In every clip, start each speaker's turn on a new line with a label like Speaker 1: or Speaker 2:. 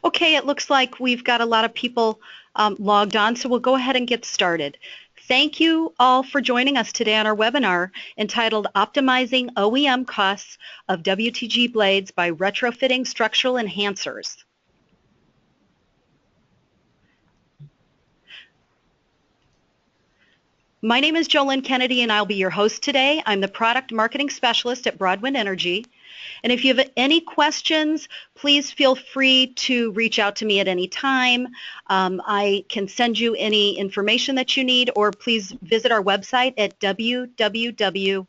Speaker 1: Okay, it looks like we've got a lot of people logged on, so we'll go ahead and get started. Thank you all for joining us today on our webinar entitled Optimizing OEM Costs of WTG Blades by Retrofitting Structural Enhancers. My name is Jolynn Kennedy and I'll be your host today. I'm the Product Marketing Specialist at Broadwind Energy. And if you have any questions, please feel free to reach out to me at any time. I can send you any information that you need, or please visit our website at www.bwin.com,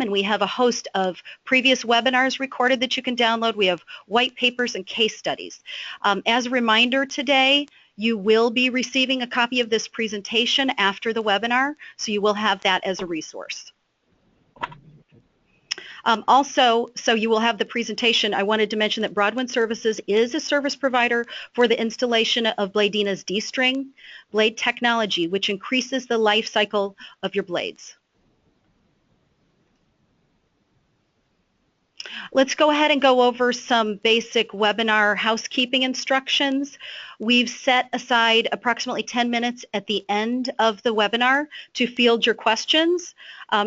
Speaker 1: and we have a host of previous webinars recorded that you can download. We have white papers and case studies. As a reminder today, you will be receiving a copy of this presentation after the webinar, so you will have that as a resource. Also, so you will have the presentation. I wanted to mention that Broadwind Services is a service provider for the installation of Bladina's D-string blade technology, which increases the life cycle of your blades. Let's go ahead and go over some basic webinar housekeeping instructions. We've set aside approximately 10 minutes at the end of the webinar to field your questions.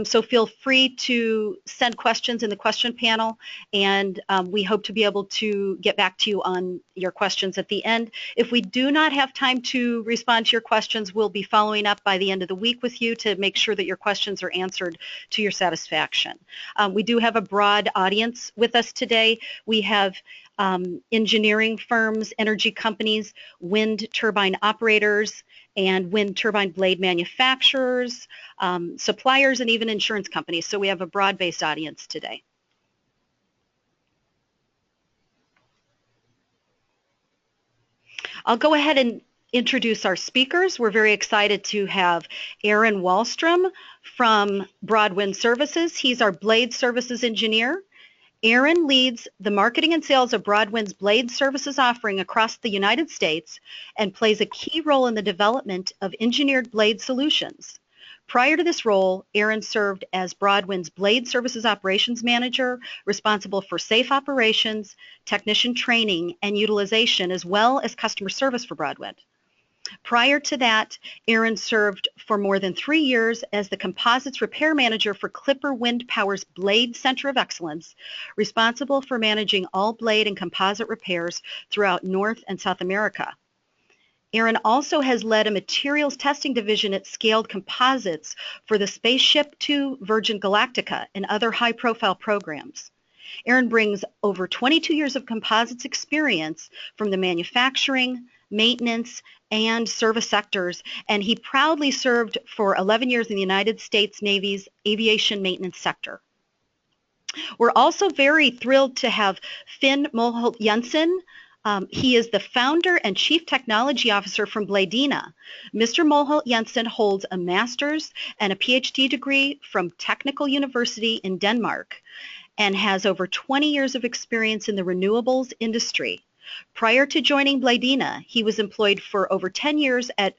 Speaker 1: So feel free to send questions in the question panel, and we hope to be able to get back to you on your questions at the end. If we do not have time to respond to your questions, we'll be following up by the end of the week with you to make sure that your questions are answered to your satisfaction. We do have a broad audience with us today. We have engineering firms, energy companies, wind turbine operators, and wind turbine blade manufacturers, suppliers, and even insurance companies. So we have a broad-based audience today. I'll go ahead and introduce our speakers. We're very excited to have Aaron Wallstrom from Broadwind Services. He's our blade services engineer. Aaron leads the marketing and sales of Broadwind's blade services offering across the United States and plays a key role in the development of engineered blade solutions. Prior to this role, Aaron served as Broadwind's blade services operations manager, responsible for safe operations, technician training, and utilization, as well as customer service for Broadwind. Prior to that, Aaron served for more than 3 years as the composites repair manager for Clipper Wind Power's Blade Center of Excellence, responsible for managing all blade and composite repairs throughout North and South America. Aaron also has led a materials testing division at Scaled Composites for the Spaceship Two Virgin Galactica and other high-profile programs. Aaron brings over 22 years of composites experience from the manufacturing, maintenance, and service sectors, and he proudly served for 11 years in the United States Navy's aviation maintenance sector. We're also very thrilled to have Finn Mulholt Jensen. He is the founder and chief technology officer from Bladina. Mr. Mulholt Jensen holds a master's and a PhD degree from Technical University in Denmark and has over 20 years of experience in the renewables industry. Prior to joining Bladina, he was employed for over 10 years at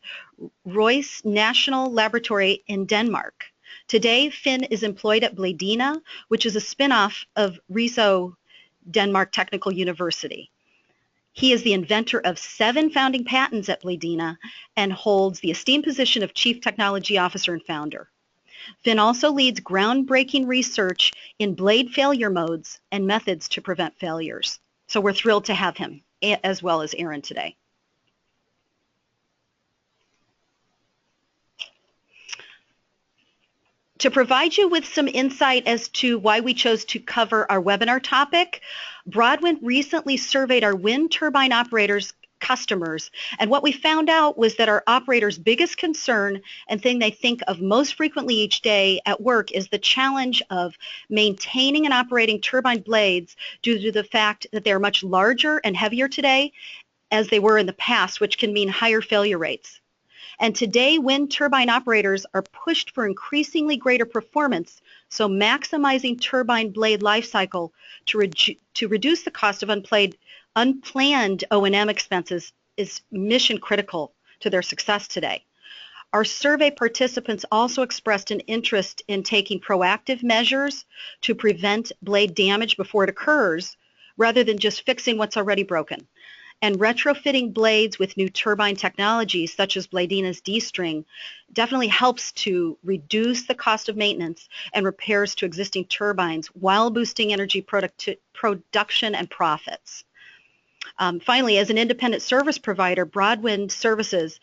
Speaker 1: Royce National Laboratory in Denmark. Today, Finn is employed at Bladina, which is a spin-off of Riso Denmark Technical University. He is the inventor of 7 founding patents at Bladina and holds the esteemed position of Chief Technology Officer and founder. Finn also leads groundbreaking research in blade failure modes and methods to prevent failures. So we're thrilled to have him, as well as Aaron, today. To provide you with some insight as to why we chose to cover our webinar topic, Broadwind recently surveyed our wind turbine operators customers, and what we found out was that our operators' biggest concern and thing they think of most frequently each day at work is the challenge of maintaining and operating turbine blades due to the fact that they're much larger and heavier today as they were in the past, which can mean higher failure rates. And today, wind turbine operators are pushed for increasingly greater performance, so maximizing turbine blade life cycle to reduce the cost of unplanned O&M expenses is mission critical to their success today. Our survey participants also expressed an interest in taking proactive measures to prevent blade damage before it occurs, rather than just fixing what's already broken. And retrofitting blades with new turbine technologies such as Bladina's D-string definitely helps to reduce the cost of maintenance and repairs to existing turbines while boosting energy production and profits. Finally, as an independent service provider, Broadwind Services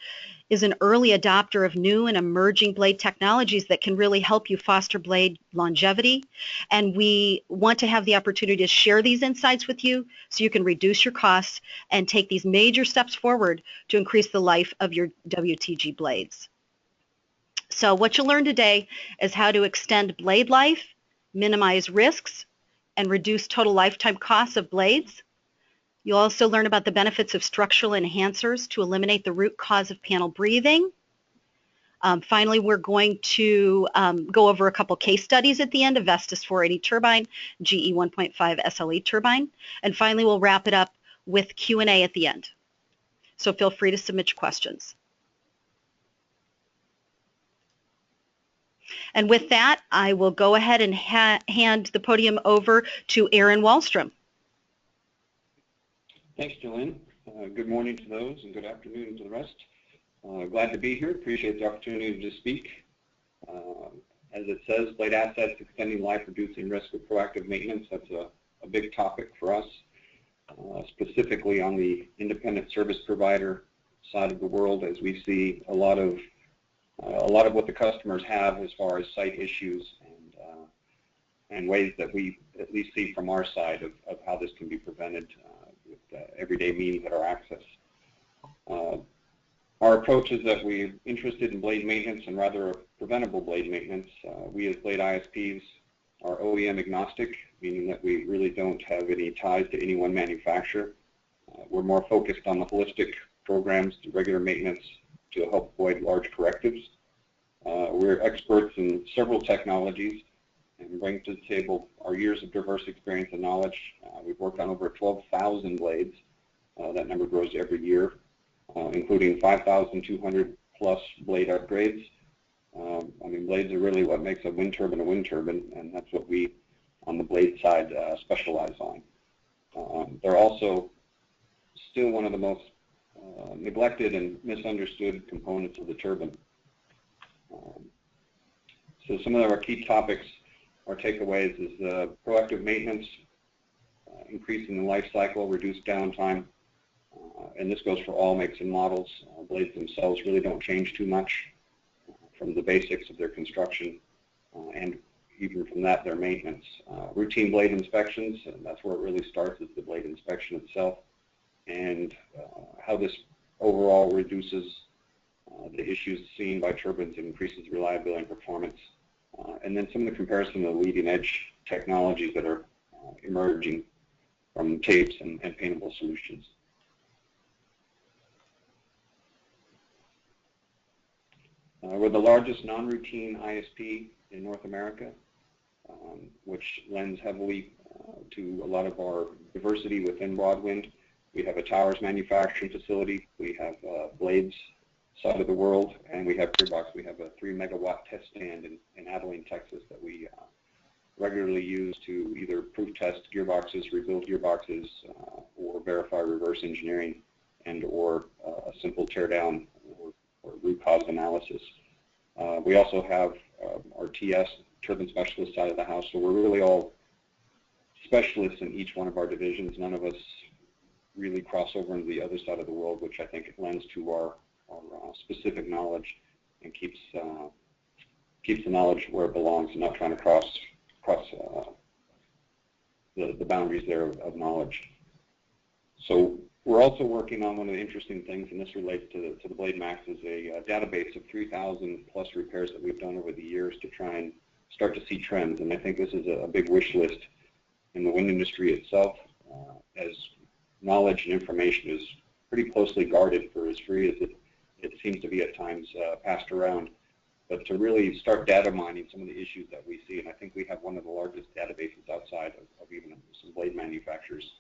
Speaker 1: is an early adopter of new and emerging blade technologies that can really help you foster blade longevity. And we want to have the opportunity to share these insights with you so you can reduce your costs and take these major steps forward to increase the life of your WTG blades. So what you'll learn today is how to extend blade life, minimize risks, and reduce total lifetime costs of blades. You'll also learn about the benefits of structural enhancers to eliminate the root cause of panel breathing. Finally, we're going to go over a couple case studies at the end of Vestas 480 turbine, GE 1.5 SLE turbine. And finally, we'll wrap it up with Q&A at the end. So feel free to submit your questions. And with that, I will go ahead and hand the podium over to Aaron Wallstrom.
Speaker 2: Thanks, Jolene. Good morning to those and good afternoon to the rest. Glad to be here. Appreciate the opportunity to speak. As it says, blade assets, extending life, reducing risk with proactive maintenance. That's a big topic for us, specifically on the independent service provider side of the world, as we see a lot of what the customers have as far as site issues and ways that we at least see from our side of how this can be prevented with everyday means at our access. Our approach is that we're interested in blade maintenance and rather a preventable blade maintenance. We as blade ISPs are OEM agnostic, meaning that we really don't have any ties to any one manufacturer. We're more focused on the holistic programs to regular maintenance to help avoid large correctives. We're experts in several technologies and bring to the table our years of diverse experience and knowledge. We've worked on over 12,000 blades. That number grows every year, including 5,200 plus blade upgrades. I mean, blades are really what makes a wind turbine, and that's what we, on the blade side, specialize on. They're also still one of the most neglected and misunderstood components of the turbine. So some of our key topics, our takeaways, is proactive maintenance, increasing the life cycle, reduced downtime, and this goes for all makes and models. Blades themselves really don't change too much from the basics of their construction, and even from that, their maintenance. Routine blade inspections, and that's where it really starts, is the blade inspection itself, and how this overall reduces the issues seen by turbines and increases reliability and performance. And then some of the comparison of the leading edge technologies that are emerging from tapes and paintable solutions. We're the largest non-routine ISP in North America, which lends heavily to a lot of our diversity within Broadwind. We have a towers manufacturing facility, we have blades side of the world, and we have gearbox. We have a 3 megawatt test stand in Abilene, Texas, that we regularly use to either proof test gearboxes, rebuild gearboxes, or verify reverse engineering and or a simple tear down or root cause analysis. We also have our TS, turbine specialist side of the house, so we're really all specialists in each one of our divisions. None of us really cross over into the other side of the world, which I think lends to our specific knowledge and keeps the knowledge where it belongs and not trying to cross the boundaries there of knowledge. So we're also working on one of the interesting things, and this relates to the Blade Max, is a database of 3,000 plus repairs that we've done over the years to try and start to see trends. And I think this is a big wish list in the wind industry itself, as knowledge and information is pretty closely guarded for as free as it seems to be at times passed around. But to really start data mining some of the issues that we see, and I think we have one of the largest databases outside of even some blade manufacturers,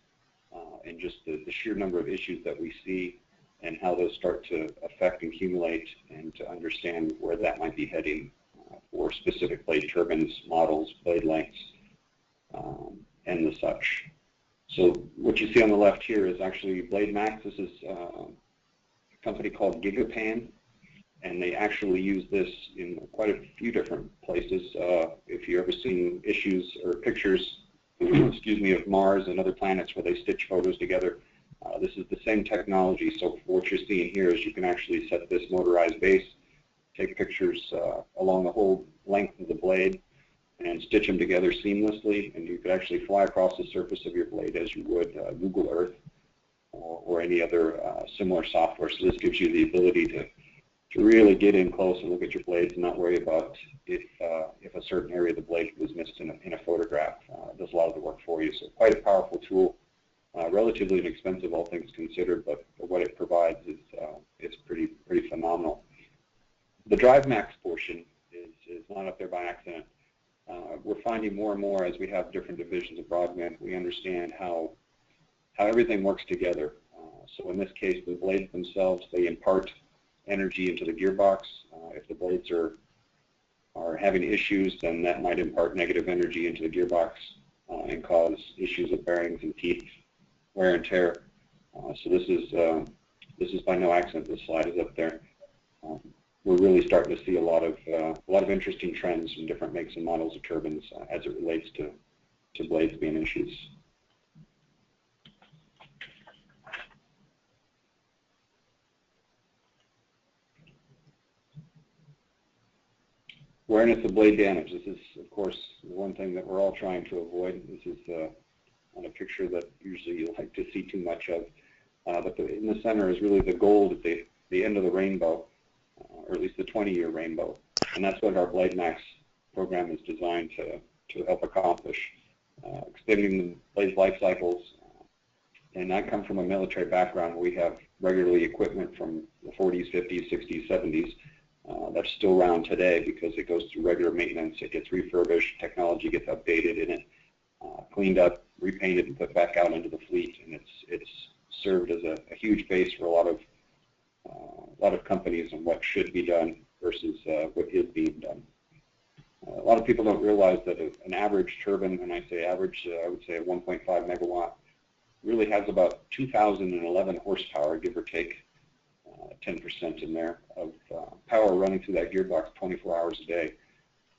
Speaker 2: and just the sheer number of issues that we see and how those start to affect and accumulate, and to understand where that might be heading for specific blade turbines, models, blade lengths, and the such. So what you see on the left here is actually Blade Max. This is a company called Gigapan, and they actually use this in quite a few different places. If you've ever seen issues or pictures, excuse me, of Mars and other planets where they stitch photos together, this is the same technology. So what you're seeing here is you can actually set this motorized base, take pictures along the whole length of the blade, and stitch them together seamlessly, and you could actually fly across the surface of your blade as you would Google Earth or any other similar software. So this gives you the ability to really get in close and look at your blades and not worry about if a certain area of the blade was missed in a photograph. It does a lot of the work for you. So quite a powerful tool, relatively inexpensive, all things considered, but what it provides is pretty phenomenal. The Drive Max portion is not up there by accident. We're finding more and more as we have different divisions of Broadwind, we understand how everything works together. So in this case, the blades themselves, they impart energy into the gearbox. If the blades are having issues, then that might impart negative energy into the gearbox and cause issues with bearings and teeth, wear and tear. So this is by no accident this slide is up there. We're really starting to see a lot of interesting trends in different makes and models of turbines as it relates to blades being issues. Awareness of blade damage. This is, of course, one thing that we're all trying to avoid. This is on a picture that usually you like to see too much of. But in the center is really the gold at the end of the rainbow, or at least the 20-year rainbow. And that's what our Blade Max program is designed to help accomplish, extending the blade's life cycles. And I come from a military background where we have regularly equipment from the 40s, 50s, 60s, 70s. That's still around today because it goes through regular maintenance. It gets refurbished, technology gets updated, and it cleaned up, repainted, and put back out into the fleet. And it's served as a huge base for a lot of companies on what should be done versus what is being done. A lot of people don't realize that an average turbine, and I say average, I would say a 1.5 megawatt, really has about 2,011 horsepower, give or take 10% in there, of power running through that gearbox 24 hours a day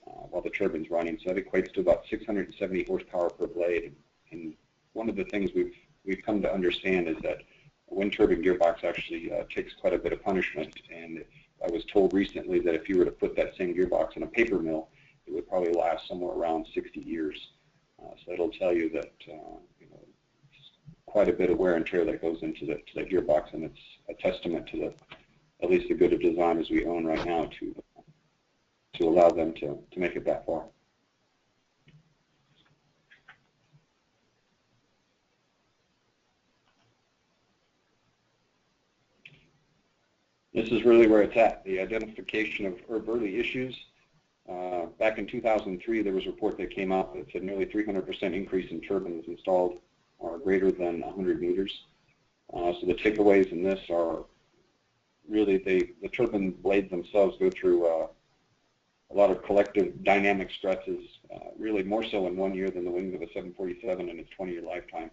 Speaker 2: while the turbine's running. So that equates to about 670 horsepower per blade. And one of the things we've come to understand is that a wind turbine gearbox actually takes quite a bit of punishment. And I was told recently that if you were to put that same gearbox in a paper mill, it would probably last somewhere around 60 years. So it'll tell you that quite a bit of wear and tear that goes into that gearbox, and it's a testament to at least the good of design as we own right now to allow them to make it that far. This is really where it's at, the identification of early issues. Back in 2003, there was a report that came out that said nearly 300% increase in turbines installed are greater than 100 meters. So the takeaways in this are really the turbine blades themselves go through a lot of collective dynamic stresses, really more so in 1 year than the wings of a 747 in its 20-year lifetime.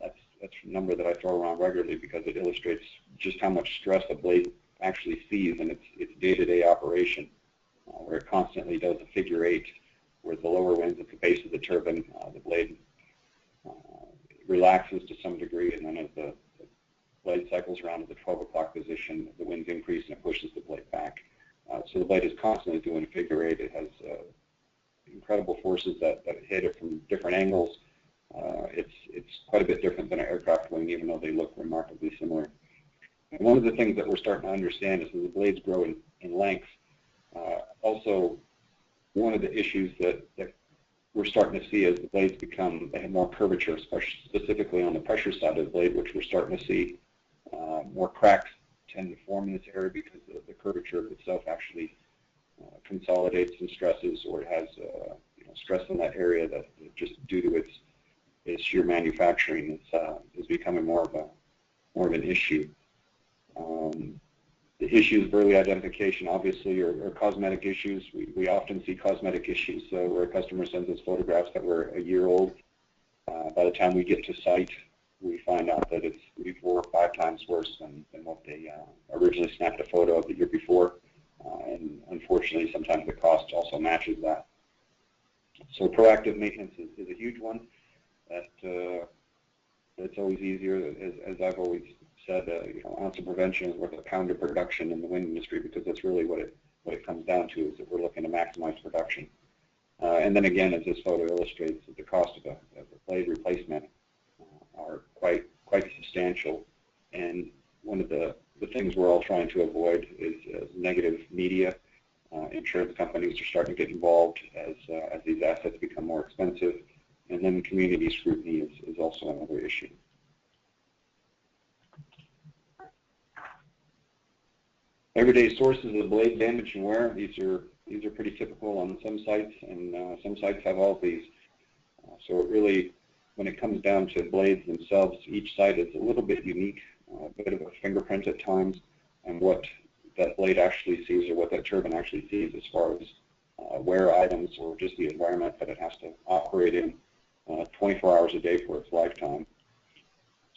Speaker 2: That's a number that I throw around regularly because it illustrates just how much stress a blade actually sees in its day-to-day operation, where it constantly does a figure 8, where the lower winds at the base of the turbine, the blade relaxes to some degree, and then as the blade cycles around to the 12 o'clock position, the winds increase and it pushes the blade back. So the blade is constantly doing a figure 8. It has incredible forces that hit it from different angles. It's quite a bit different than an aircraft wing, even though they look remarkably similar. And one of the things that we're starting to understand is that the blades grow in length. Also, one of the issues that we're starting to see as the blades they have more curvature, especially specifically on the pressure side of the blade, which we're starting to see more cracks tend to form in this area because the curvature of itself actually consolidates and stresses, or it has stress in that area that just due to its sheer manufacturing is becoming more of an issue. The issues of early identification obviously are cosmetic issues. We often see cosmetic issues where a customer sends us photographs that were a year old. By the time we get to site, we find out that it's 3, 4, 5 times worse than what they originally snapped a photo of the year before. And unfortunately, sometimes the cost also matches that. So proactive maintenance is a huge one. That's always easier, as I've always said. You know, ounce of prevention is worth a pound of production in the wind industry, because that's really what it comes down to, is that we're looking to maximize production. And then again, as this photo illustrates, the cost of a blade replacement are quite substantial. And one of the things we're all trying to avoid is negative media. Insurance companies are starting to get involved as these assets become more expensive. And then community scrutiny is also another issue. Everyday sources of blade damage and wear. These are pretty typical on some sites, and some sites have all of these. So it really, when it comes down to blades themselves, each site is a little bit unique, a bit of a fingerprint at times, and what that blade actually sees, or what that turbine actually sees, as far as wear items or just the environment that it has to operate in 24 hours a day for its lifetime.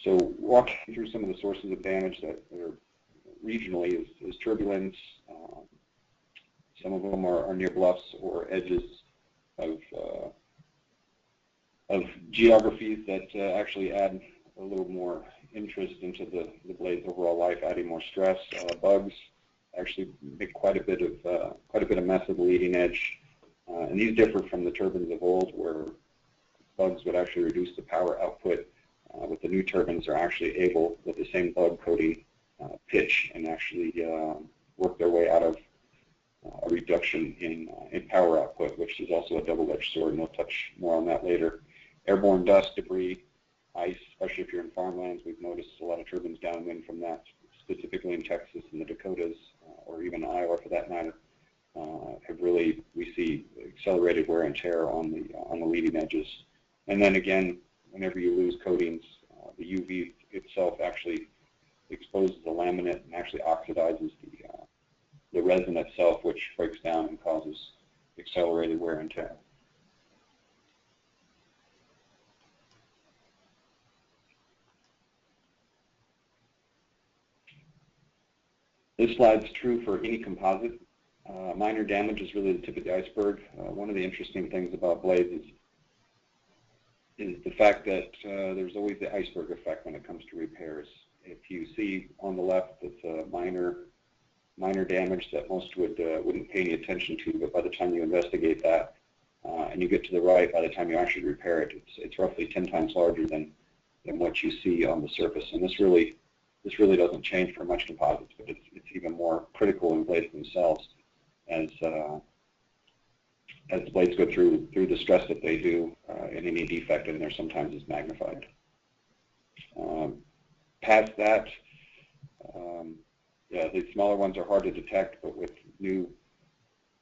Speaker 2: So walking through some of the sources of damage that are regionally is turbulence. Some of them are near bluffs or edges of geographies that actually add a little more interest into the blade's overall life, adding more stress. Bugs actually make quite a bit of mess of the leading edge, and these differ from the turbines of old, where bugs would actually reduce the power output. With the new turbines, they're actually able, with the same bug coating, pitch and actually work their way out of a reduction in power output, which is also a double-edged sword, and we'll touch more on that later. Airborne dust, debris, ice, especially if you're in farmlands. We've noticed a lot of turbines downwind from that, specifically in Texas and the Dakotas, or even Iowa for that matter, have really, we see accelerated wear and tear on the leading edges. And then again, whenever you lose coatings, the UV itself actually exposes the laminate and actually oxidizes the resin itself, which breaks down and causes accelerated wear and tear. This slide's true for any composite. Minor damage is really the tip of the iceberg. One of the interesting things about blades is the fact that there's always the iceberg effect when it comes to repairs. If you see on the left, it's a minor damage that most wouldn't pay any attention to, but by the time you investigate that and you get to the right, by the time you actually repair it, it's roughly 10 times larger than what you see on the surface. And this really doesn't change for much composites, but it's even more critical in blades themselves, as the blades go through the stress that they do, and any defect in there sometimes is magnified. Past that, yeah, the smaller ones are hard to detect, but with new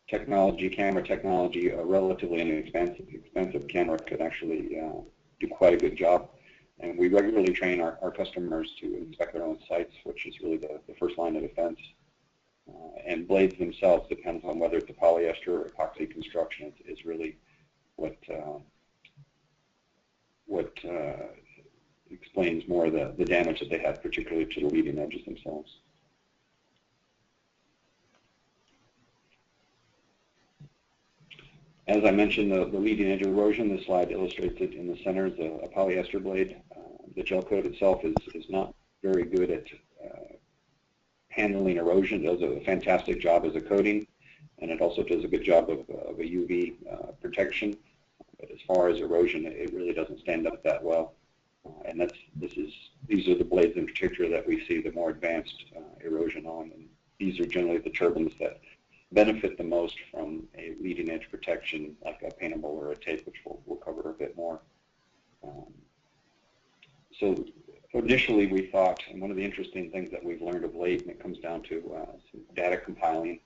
Speaker 2: technology, camera technology, a relatively expensive camera could actually do quite a good job. And we regularly train our customers to inspect their own sites, which is really the first line of defense. And blades themselves, depends on whether it's a polyester or epoxy construction, is really what explains more of the damage that they have, particularly to the leading edges themselves. As I mentioned, the leading edge erosion, this slide illustrates it in the center is a polyester blade. The gel coat itself is not very good at handling erosion. It does a fantastic job as a coating, and it also does a good job of a UV protection. But as far as erosion, it really doesn't stand up that well. And these are the blades in particular that we see the more advanced erosion on. And these are generally the turbines that benefit the most from a leading edge protection, like a paintable or a tape, which we'll cover a bit more. So initially we thought, and one of the interesting things that we've learned of late, and it comes down to some data compiling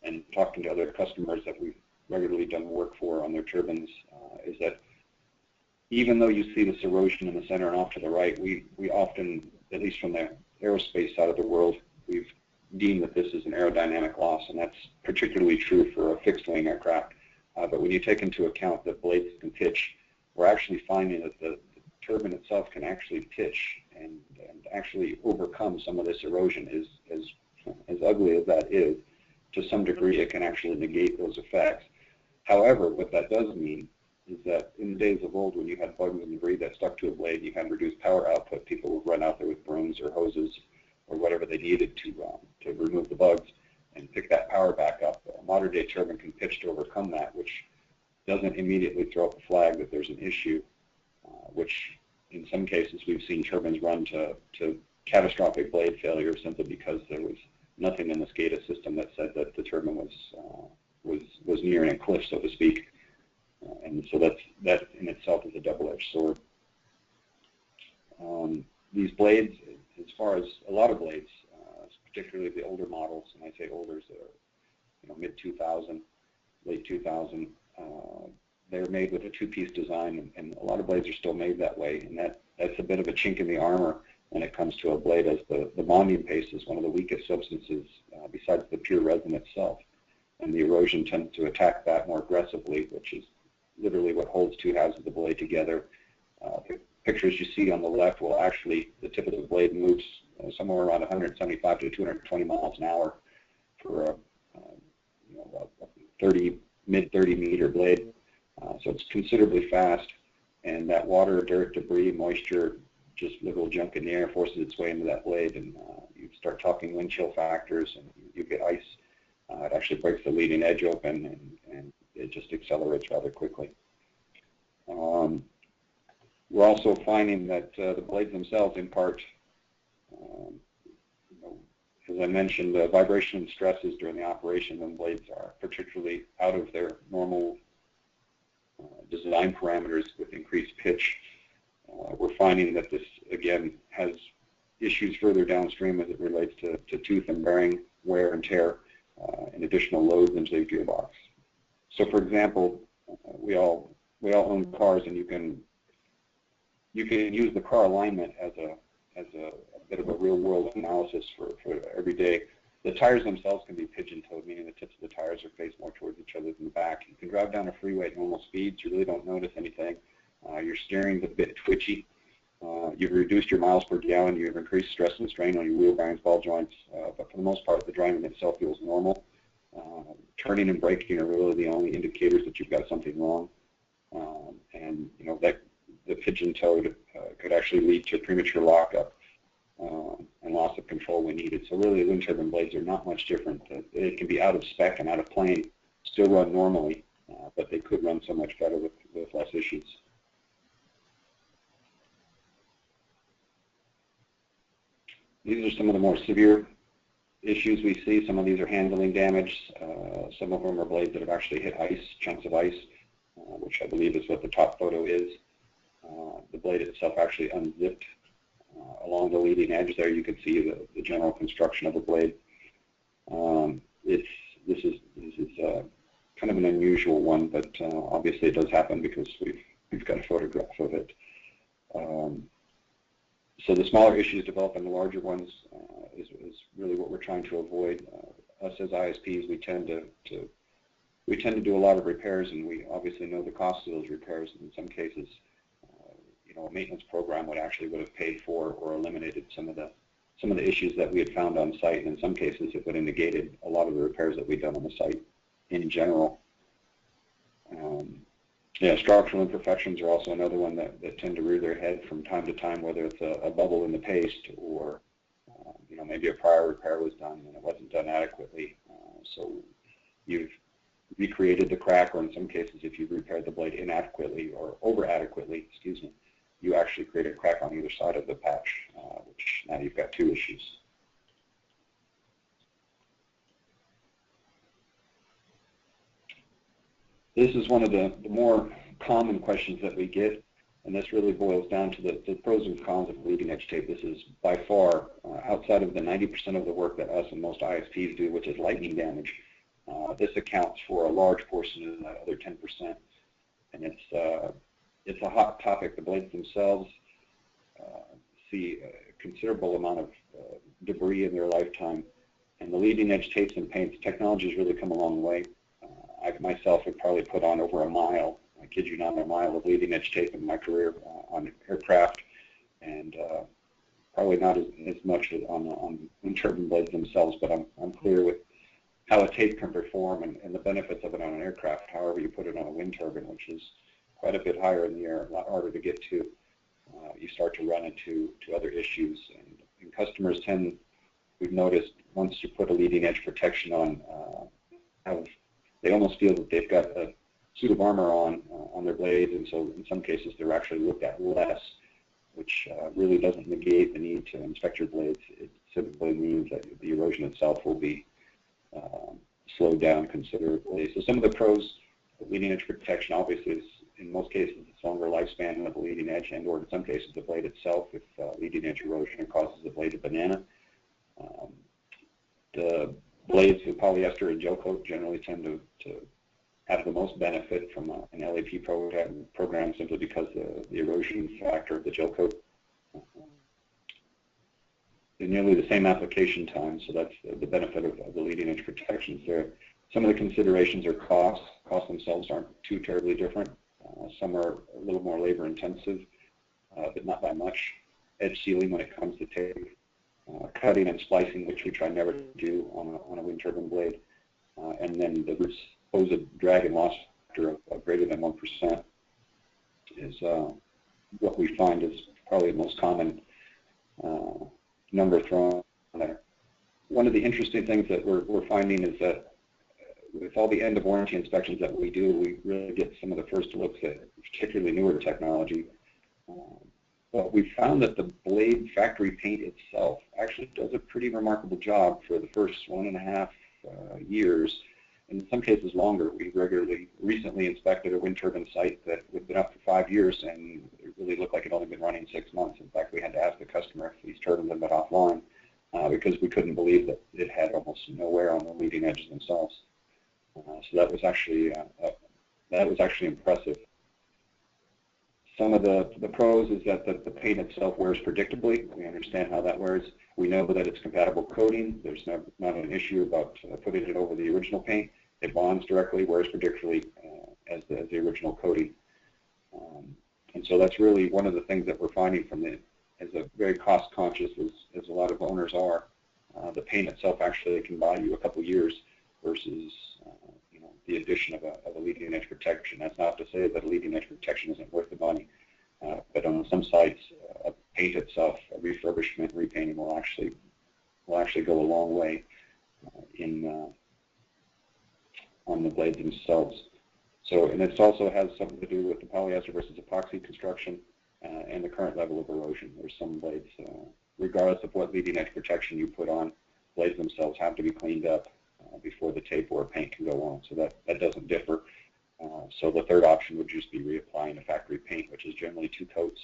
Speaker 2: and talking to other customers that we've regularly done work for on their turbines, is that even though you see this erosion in the center and off to the right, we often, at least from the aerospace side of the world, we've deemed that this is an aerodynamic loss, and that's particularly true for a fixed-wing aircraft. But when you take into account that blades can pitch, we're actually finding that turbine itself can actually pitch and actually overcome some of this erosion. As ugly as that is, to some degree it can actually negate those effects. However, what that does mean is that in the days of old, when you had bugs and debris that stuck to a blade and you had reduced power output, people would run out there with brooms or hoses or whatever they needed to remove the bugs and pick that power back up. A modern day turbine can pitch to overcome that, which doesn't immediately throw up a flag that there's an issue, which in some cases we've seen turbines run to catastrophic blade failure simply because there was nothing in the SCADA system that said that the turbine was nearing a cliff, so to speak. And so that in itself is a double-edged sword. These blades, as far as a lot of blades, particularly the older models, and I say older, mid-2000, late 2000, they're made with a two-piece design, and a lot of blades are still made that way, and that's a bit of a chink in the armor when it comes to a blade, as the bonding paste is one of the weakest substances besides the pure resin itself, and the erosion tends to attack that more aggressively, which is literally what holds two halves of the blade together. The pictures you see on the left will actually, the tip of the blade moves somewhere around 175 to 220 miles an hour for a mid-30 meter blade. So it's considerably fast, and that water, dirt, debris, moisture, just little junk in the air forces its way into that blade, and you start talking wind chill factors, and you get ice. It actually breaks the leading edge open, and it just accelerates rather quickly. We're also finding that the blades themselves impart, as I mentioned, vibration and stresses during the operation when blades are particularly out of their normal design parameters with increased pitch. We're finding that this, again, has issues further downstream as it relates to tooth and bearing wear and tear and additional loads into the gearbox. So, for example, we all own cars, and you can use the car alignment as a bit of a real-world analysis for every day. The tires themselves can be pigeon-toed, meaning the tips of the tires are faced more towards each other than the back. You can drive down a freeway at normal speeds. You really don't notice anything. Your steering's a bit twitchy. You've reduced your miles per gallon. You've increased stress and strain on your wheel bearings, ball joints. But for the most part, the driving itself feels normal. Turning and braking are really the only indicators that you've got something wrong. And that the pigeon-toed could actually lead to premature lockup and loss of control when needed. So really, wind turbine blades are not much different. They can be out of spec and out of plane, still run normally, but they could run so much better with less issues. These are some of the more severe issues we see. Some of these are handling damage. Some of them are blades that have actually hit ice, chunks of ice, which I believe is what the top photo is. The blade itself actually unzipped along the leading edge there. You can see the general construction of the blade. This is kind of an unusual one, but obviously it does happen because we've got a photograph of it. So the smaller issues develop and the larger ones is really what we're trying to avoid. Us as ISPs, we tend to do a lot of repairs, and we obviously know the cost of those repairs. In some cases, a maintenance program would have paid for or eliminated some of the issues that we had found on site. And in some cases, it would have negated a lot of the repairs that we've done on the site in general. Structural imperfections are also another one that tend to rear their head from time to time, whether it's a bubble in the paste or maybe a prior repair was done and it wasn't done adequately. So you've recreated the crack, or in some cases, if you've repaired the blade inadequately or over adequately, you actually create a crack on either side of the patch, which now you've got two issues. This is one of the more common questions that we get, and this really boils down to the pros and cons of leading edge tape. This is by far, outside of the 90% of the work that us and most ISPs do, which is lightning damage, this accounts for a large portion of that other 10%. And it's a hot topic. The blades themselves see a considerable amount of debris in their lifetime, and the leading edge tapes and paints, technology has really come a long way. I myself have probably put on over a mile, I kid you not, a mile of leading edge tape in my career. on aircraft, and probably not as much on wind turbine blades themselves, but I'm clear with how a tape can perform and the benefits of it on an aircraft. However you put it on a wind turbine, which is quite a bit higher in the air, a lot harder to get to, you start to run into other issues. And customers tend, we've noticed, once you put a leading edge protection on, they almost feel that they've got a suit of armor on their blades, and so in some cases they're actually looked at less, which really doesn't negate the need to inspect your blades. It simply means that the erosion itself will be slowed down considerably. So some of the pros of leading edge protection obviously is, in most cases, it's longer lifespan of the leading edge, and or in some cases the blade itself. If leading edge erosion causes the blade to banana. The blades with polyester and gel coat generally tend to have the most benefit from an LAP program simply because the erosion factor of the gel coat. They're nearly the same application time, so that's the benefit of the leading edge protections there. Some of the considerations are costs. Costs themselves aren't too terribly different. Some are a little more labor intensive, but not by much. Edge sealing when it comes to tape. Cutting and splicing, which we try never to do on a wind turbine blade. And then the supposed drag and loss factor of greater than 1% is what we find is probably the most common number thrown there. One of the interesting things that we're finding is that with all the end of warranty inspections that we do, we really get some of the first looks at particularly newer technology. But we found that the blade factory paint itself actually does a pretty remarkable job for the first 1.5 years, and in some cases longer. We recently inspected a wind turbine site that had been up for 5 years, and it really looked like it had only been running 6 months. In fact, we had to ask the customer if these turbines had been offline because we couldn't believe that it had almost no wear on the leading edges themselves. So that was actually impressive. Some of the pros is that the paint itself wears predictably. We understand how that wears. We know that it's compatible coating. There's not an issue about putting it over the original paint. It bonds directly, wears predictably as the original coating. And so that's really one of the things that we're finding from as a very cost conscious as a lot of owners are. The paint itself actually can buy you a couple years versus the addition of a leading edge protection. That's not to say that a leading edge protection isn't worth the money, but on some sites, paint itself, a refurbishment, repainting will actually go a long way on the blades themselves. So, and it also has something to do with the polyester versus epoxy construction and the current level of erosion. There's some blades, regardless of what leading edge protection you put on, blades themselves have to be cleaned up before the tape or paint can go on. So that doesn't differ. So the third option would just be reapplying a factory paint, which is generally 2 coats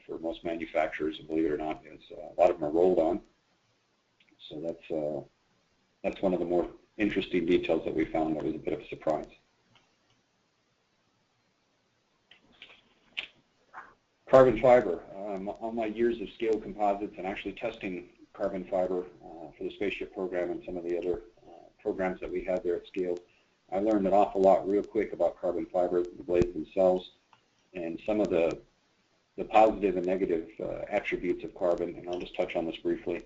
Speaker 2: for most manufacturers, and believe it or not, a lot of them are rolled on. So that's one of the more interesting details that we found that was a bit of a surprise. Carbon fiber. All my years of scaled composites and actually testing carbon fiber for the spaceship program and some of the other programs that we had there at scale, I learned an awful lot real quick about carbon fiber, the blades themselves, and some of the positive and negative attributes of carbon, and I'll just touch on this briefly.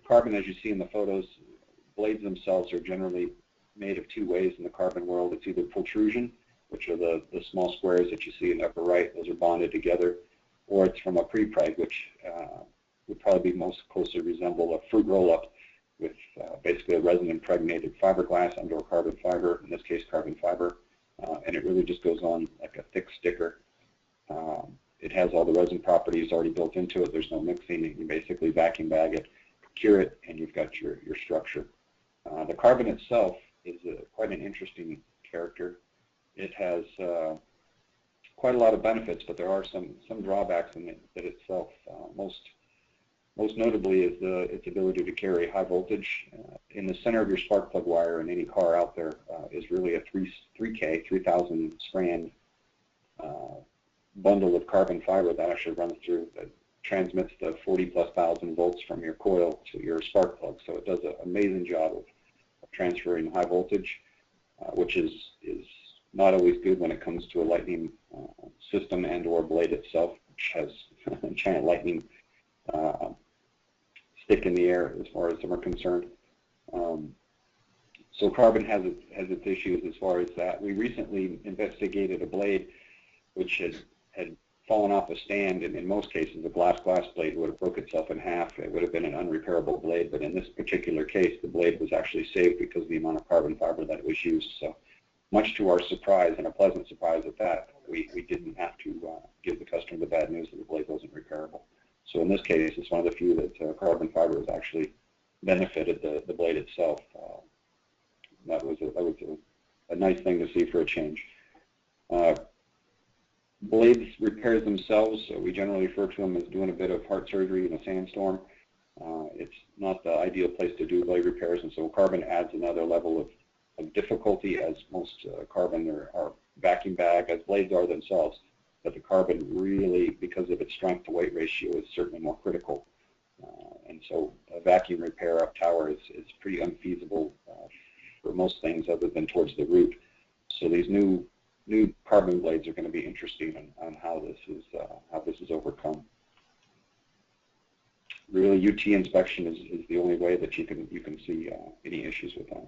Speaker 2: Carbon, as you see in the photos, blades themselves are generally made of 2 ways in the carbon world. It's either protrusion, which are the small squares that you see in the upper right, those are bonded together, or it's from a prepreg, which would probably be most closely resemble a fruit roll-up with basically a resin-impregnated fiberglass under carbon fiber, in this case carbon fiber, and it really just goes on like a thick sticker. It has all the resin properties already built into it. There's no mixing. You basically vacuum bag it, cure it, and you've got your structure. The carbon itself is quite an interesting character. It has quite a lot of benefits, but there are some drawbacks in it itself. Most notably is its ability to carry high voltage. In the center of your spark plug wire in any car out there is really a 3,000 strand bundle of carbon fiber that actually runs through, that transmits the 40,000+ volts from your coil to your spark plug. So it does an amazing job of transferring high voltage, which is not always good when it comes to a lightning system and or blade itself, which has a giant lightning stick in the air as far as some are concerned. So carbon has its issues as far as that. We recently investigated a blade which had fallen off a stand, and in most cases a glass blade would have broke itself in half. It would have been an unrepairable blade, but in this particular case the blade was actually saved because of the amount of carbon fiber that was used. So much to our surprise, and a pleasant surprise at that, we didn't have to give the customer the bad news that the blade wasn't repairable. So in this case, it's one of the few that carbon fiber has actually benefited the blade itself. That was a nice thing to see for a change. Blades repairs themselves, so we generally refer to them as doing a bit of heart surgery in a sandstorm. It's not the ideal place to do blade repairs, and so carbon adds another level of difficulty, as most carbon are vacuum bag, as blades are themselves. But the carbon really, because of its strength to weight ratio, is certainly more critical. And so a vacuum repair up tower is pretty unfeasible for most things other than towards the root. So these new carbon blades are going to be interesting on how this is overcome. Really, UT inspection is the only way that you can see any issues with that.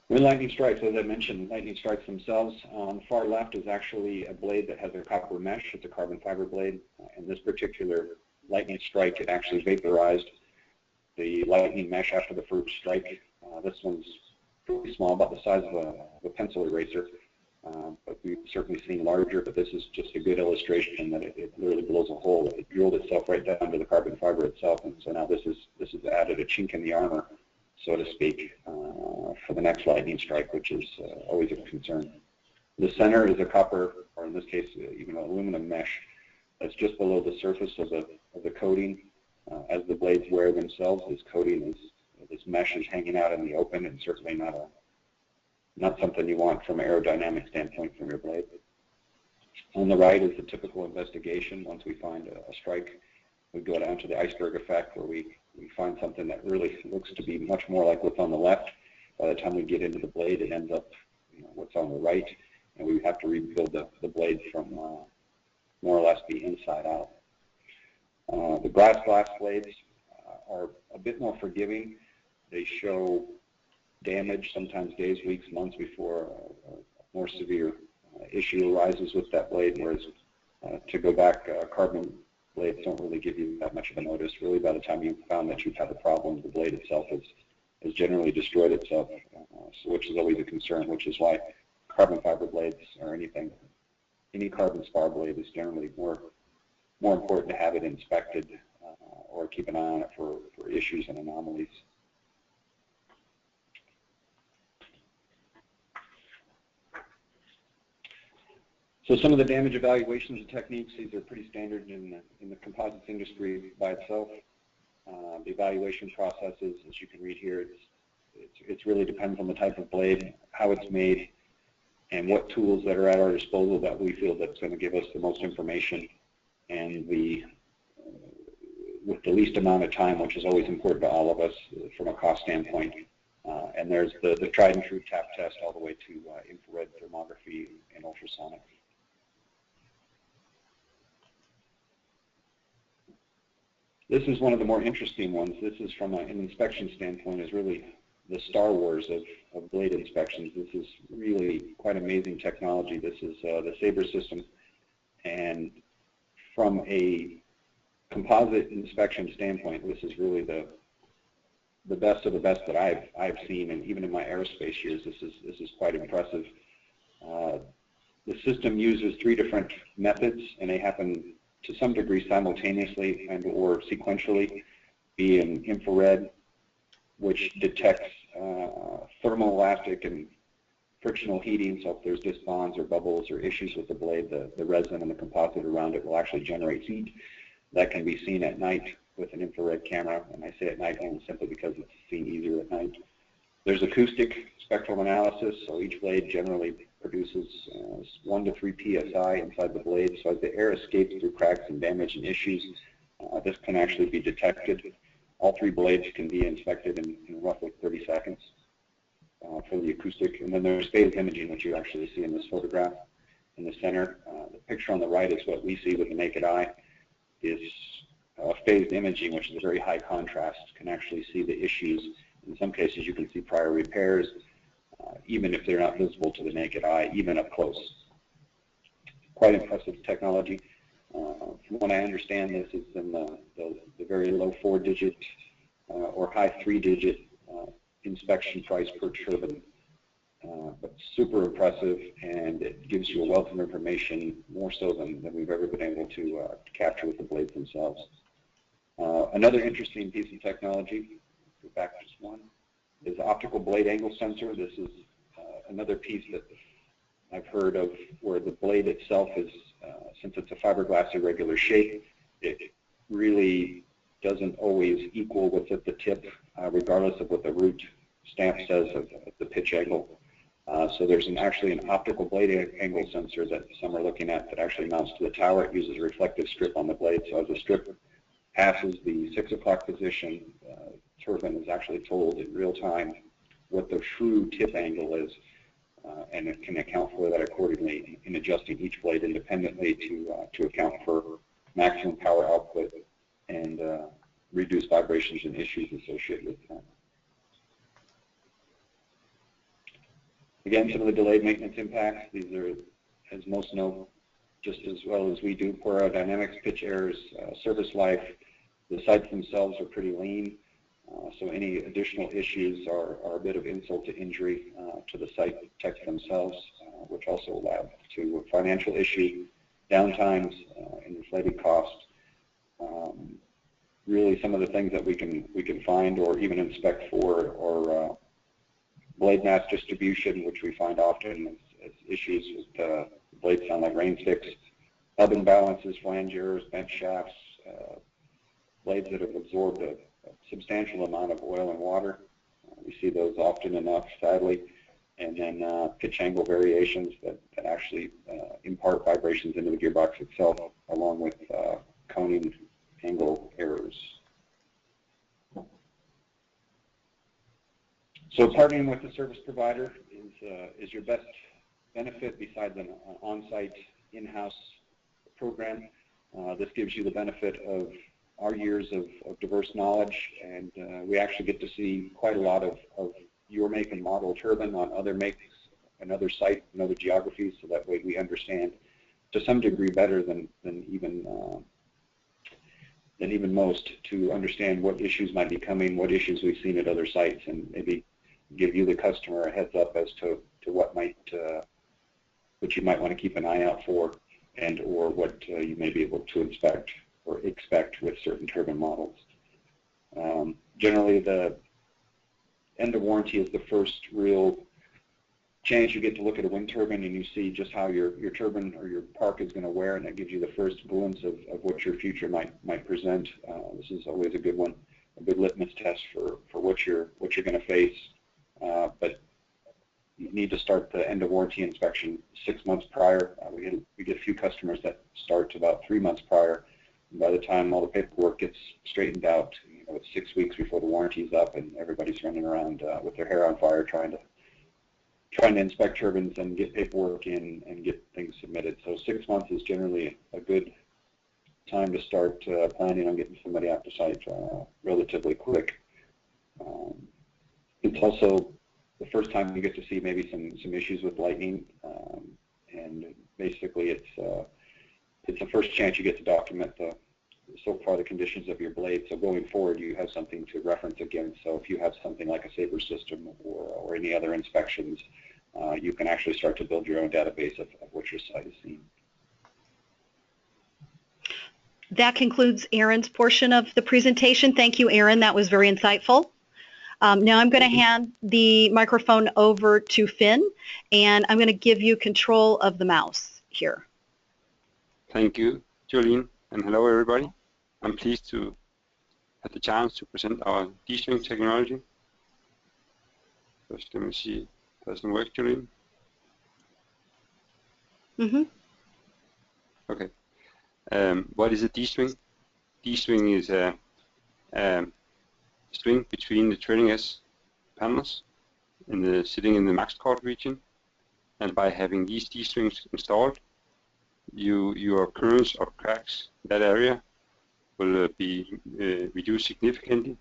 Speaker 2: With lightning strikes, as I mentioned, lightning strikes themselves, on the far left is actually a blade that has a copper mesh. It's a carbon fiber blade. In this particular lightning strike, it actually vaporized the lightning mesh after the first strike. This one's pretty small, about the size of a pencil eraser, but we've certainly seen larger, but this is just a good illustration that it literally blows a hole. It drilled itself right down to the carbon fiber itself, and so now this has added a chink in the armor, so to speak, for the next lightning strike, which is always a concern. The center is a copper, or in this case, even an aluminum mesh that's just below the surface of the coating. As the blades wear themselves, this mesh is hanging out in the open, and certainly not something you want from an aerodynamic standpoint from your blade. On the right is the typical investigation. Once we find a strike, we go down to the iceberg effect, where we find something that really looks to be much more like what's on the left. By the time we get into the blade, it ends up what's on the right, and we have to rebuild the blade from more or less the inside out. The glass blades are a bit more forgiving. They show damage sometimes days, weeks, months before a more severe issue arises with that blade, whereas to go back, carbon blades don't really give you that much of a notice. Really, by the time you've found that you've had a problem, the blade itself has generally destroyed itself, so which is always a concern, which is why carbon fiber blades or any carbon spar blade is generally more important to have it inspected or keep an eye on it for issues and anomalies. So some of the damage evaluations and techniques, these are pretty standard in the composites industry by itself. The evaluation processes, as you can read here, it really depends on the type of blade, how it's made, and what tools that are at our disposal that we feel that's going to give us the most information, and with the least amount of time, which is always important to all of us from a cost standpoint. And there's the tried and true tap test all the way to infrared thermography and ultrasonic. This is one of the more interesting ones. This is from an inspection standpoint, is really the Star Wars of blade inspections. This is really quite amazing technology. This is the Sabre system, and from a composite inspection standpoint, this is really the best of the best that I've seen, and even in my aerospace years, this is quite impressive. The system uses 3 different methods, and they happen to some degree simultaneously and or sequentially, being infrared, which detects thermoelastic and frictional heating, so if there's disbonds or bubbles or issues with the blade, the resin and the composite around it will actually generate heat. That can be seen at night with an infrared camera, and I say at night only simply because it's seen easier at night. There's acoustic spectral analysis, so each blade generally produces 1 to 3 psi inside the blade, so as the air escapes through cracks and damage and issues, this can actually be detected. All 3 blades can be inspected in roughly 30 seconds. for the acoustic. And then there's phased imaging, which you actually see in this photograph in the center. The picture on the right is what we see with the naked eye. Is phased imaging, which is a very high contrast, can actually see the issues. In some cases, you can see prior repairs, even if they're not visible to the naked eye, even up close. Quite impressive technology. From what I understand, this is in the very low 4-digit or high 3-digit inspection price per turbine. But super impressive, and it gives you a wealth of information, more so than we've ever been able to capture with the blades themselves. Another interesting piece of technology, go back just one, is the optical blade angle sensor. This is another piece that I've heard of where the blade itself is, since it's a fiberglass irregular shape, it really doesn't always equal what's at the tip, regardless of what the root stamp says of the pitch angle. So there's actually an optical blade angle sensor that some are looking at that actually mounts to the tower. It uses a reflective strip on the blade, so as the strip passes the 6 o'clock position, turbine is actually told in real time what the true tip angle is, and it can account for that accordingly in adjusting each blade independently to account for maximum power output and reduce vibrations and issues associated with that. Again, some of the delayed maintenance impacts. These are, as most know, just as well as we do, poor aerodynamics, pitch errors, service life. The sites themselves are pretty lean, so any additional issues are a bit of insult to injury to the site techs themselves, which also will add to financial issue, downtimes, and inflated costs. Really, some of the things that we can find or even inspect for are blade mass distribution, which we find often as issues with blades sound like rain sticks, hub imbalances, flange errors, bent shafts, blades that have absorbed a substantial amount of oil and water. We see those often enough, sadly. And then pitch angle variations that actually impart vibrations into the gearbox itself, along with coning angle errors. So partnering with the service provider is your best benefit besides an on-site in-house program. This gives you the benefit of our years of diverse knowledge, and we actually get to see quite a lot of your make and model turbine on other makes, another site, and other geographies, so that way we understand to some degree better than even most to understand what issues might be coming, what issues we've seen at other sites, and maybe give you, the customer, a heads up as to what you might want to keep an eye out for, and or what you may be able to inspect or expect with certain turbine models. Generally, the end of warranty is the first real chance you get to look at a wind turbine and you see just how your turbine or your park is going to wear, and that gives you the first glimpse of what your future might present. This is always a good one, a good litmus test for what you're going to face. But you need to start the end of warranty inspection 6 months prior. We get a few customers that start about 3 months prior. And by the time all the paperwork gets straightened out, it's 6 weeks before the warranty's up, and everybody's running around with their hair on fire trying to inspect turbines and get paperwork in and get things submitted. So 6 months is generally a good time to start planning on getting somebody out to site relatively quick. It's also the first time you get to see maybe some issues with lightning, and basically it's the first chance you get to document so far the conditions of your blade. So going forward, you have something to reference against. So if you have something like a Sabre system or any other inspections, you can actually start to build your own database of what your site has seen.
Speaker 1: That concludes Aaron's portion of the presentation. Thank you, Aaron. That was very insightful. Now I'm going to hand the microphone over to Finn, and I'm going to give you control of the mouse here.
Speaker 3: Thank you, Jolene, and hello everybody. I'm pleased to have the chance to present our D-string technology. First, let me see, doesn't work, Jolene?
Speaker 1: Mm-hmm.
Speaker 3: Okay. What is a D-string? D-string is a string between the trailing edge panels, sitting in the max chord region, and by having these D-strings installed, your occurrence of cracks in that area will be reduced significantly,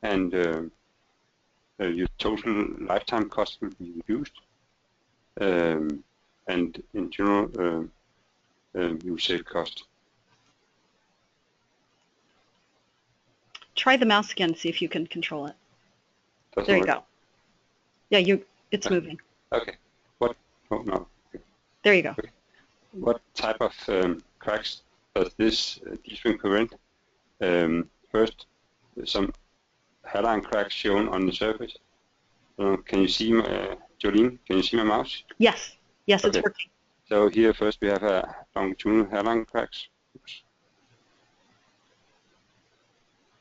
Speaker 3: and your total lifetime cost will be reduced, and in general you will save cost.
Speaker 1: Try the mouse again, see if you can control it.
Speaker 3: Doesn't
Speaker 1: there you
Speaker 3: work.
Speaker 1: go. Yeah, it's moving.
Speaker 3: Okay. What? Oh no. Okay.
Speaker 1: There you go.
Speaker 3: Okay. What type of cracks does this D-string prevent? First, some hairline cracks shown on the surface. Can you see, Jolene? Can you see my mouse?
Speaker 1: Yes. Yes,
Speaker 3: okay.
Speaker 1: It's working.
Speaker 3: So here first we have a longitudinal hairline cracks. Oops.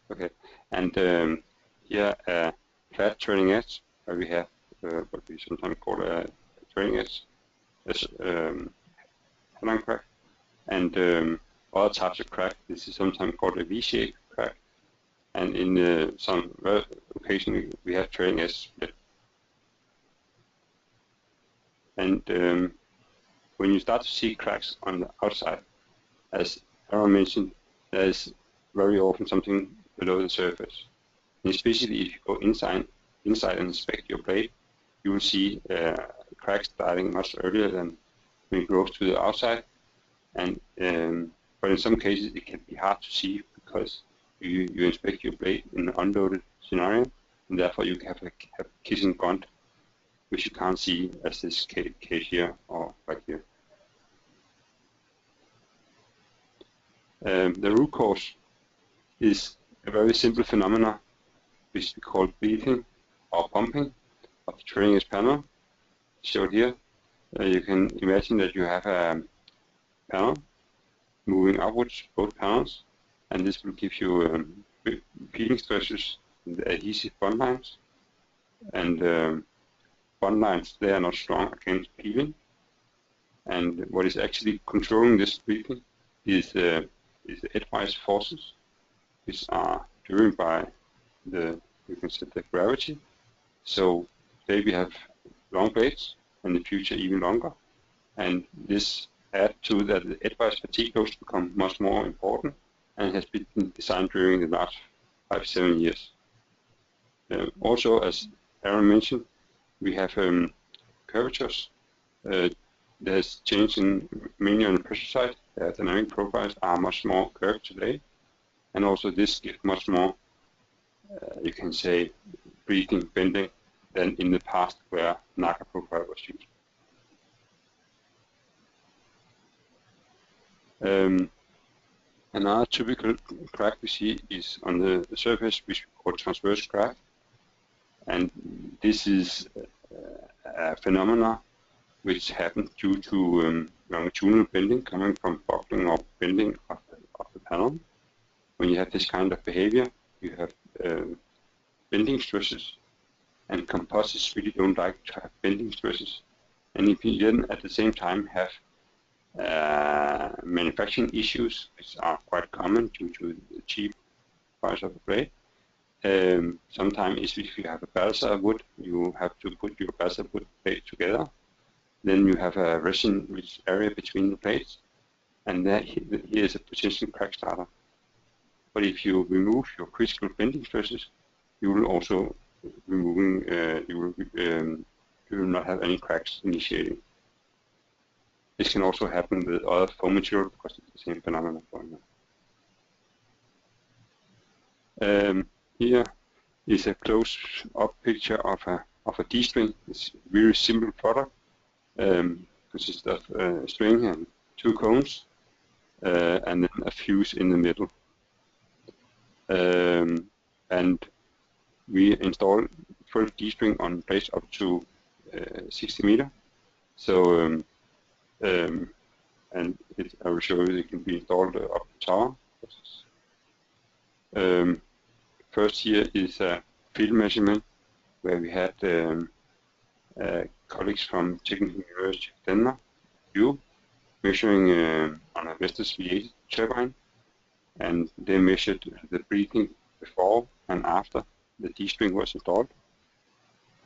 Speaker 3: Okay, and here a flat trailing edge, where we have what we sometimes call a trailing edge, hairline crack, and other types of crack. This is sometimes called a V-shaped crack, and in some occasions we have trailing edge split. And when you start to see cracks on the outside, as Aaron mentioned, there's very often something below the surface. And especially if you go inside and inspect your blade, you will see cracks starting much earlier than when it goes to the outside. And but in some cases it can be hard to see because you inspect your blade in an unloaded scenario, and therefore you have a kissing bond, which you can't see as this case here or right here. The root cause is a very simple phenomena which we call breathing or pumping of the trailing edge panel. Shown here, you can imagine that you have a panel moving upwards, both panels, and this will give you peeling stresses in the adhesive bond lines. And bond lines, they are not strong against peeling. And what is actually controlling this breathing is the edgewise forces, which are driven by the gravity. So today we have long blades, and in the future even longer, and this adds to that the edgewise fatigue loads become much more important, and has been designed during the last 5-7 years. Also, as Aaron mentioned, we have curvatures. There's change in mainly on the pressure side. Dynamic profiles are much more curved today, and also this gives much more, you can say, breathing, bending than in the past where NACA profile was used. Another typical crack we see is on the surface, which we call transverse crack, and this is a phenomena which happens due to longitudinal bending coming from buckling or bending of the panel. When you have this kind of behavior, you have bending stresses, and composites really don't like to have bending stresses. And if you then at the same time have manufacturing issues, which are quite common due to the cheap price of the blade, sometimes if you have a balsa wood, you have to put your balsa wood blade together. Then you have a resin-rich area between the plates, and here is a potential crack starter. But if you remove your critical bending stresses, you will also you will not have any cracks initiating. This can also happen with other foam material because it's the same phenomenon going on. Here is a close-up picture of a D-string. It's a very simple product. Consists of a string and 2 cones, and then a fuse in the middle. And we install 12 D-string on place up to 60 meter. So, and I will show you it can be installed up the tower. First here is a field measurement where we had colleagues from Technical University of Denmark, measuring on a Vestas V8 turbine, and they measured the breathing before and after the D-string was installed.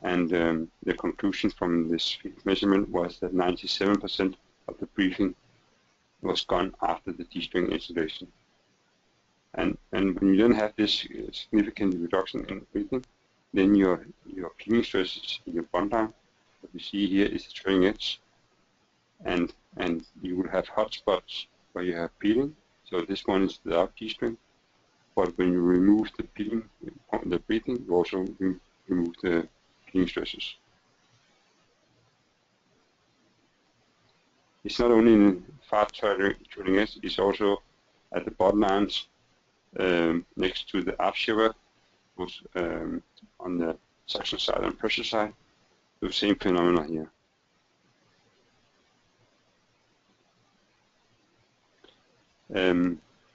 Speaker 3: And the conclusion from this measurement was that 97% of the breathing was gone after the D-string installation. And when you then have this significant reduction in breathing, then your peeling stresses in your bond arm, what we see here is the trailing edge, and you will have hot spots where you have peeling. So this one is without D-string, but when you remove the peeling, the breathing, you also remove the peeling stresses. It's not only in fast trailing edge, it's also at the bottom arms next to the aft shear, both on the suction side and pressure side. The same phenomena here.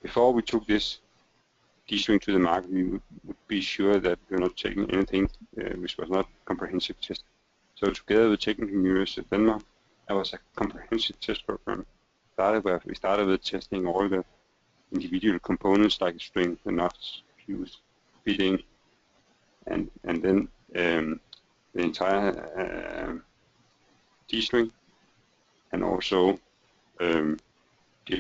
Speaker 3: Before we took this D-string to the market, we would be sure that we're not taking anything which was not comprehensive test. So together with Technical University of Denmark, there was a comprehensive test program. We started with testing all the individual components like the string, the nuts, fuse, fitting, and then the entire D-string, and also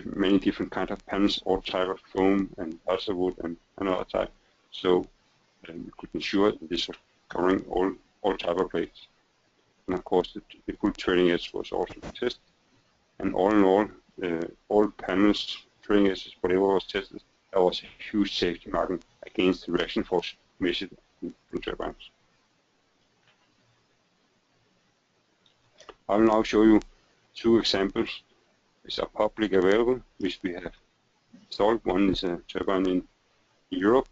Speaker 3: many different kinds of panels, all type of foam and balsa wood and another type. So we could ensure that this was covering all type of blades. And of course, the full trailing edge was also tested. And all in all panels, trailing edges, whatever was tested, there was a huge safety margin against the reaction force measured in turbines. I will now show you two examples which are publicly available, which we have installed. One is a turbine in Europe,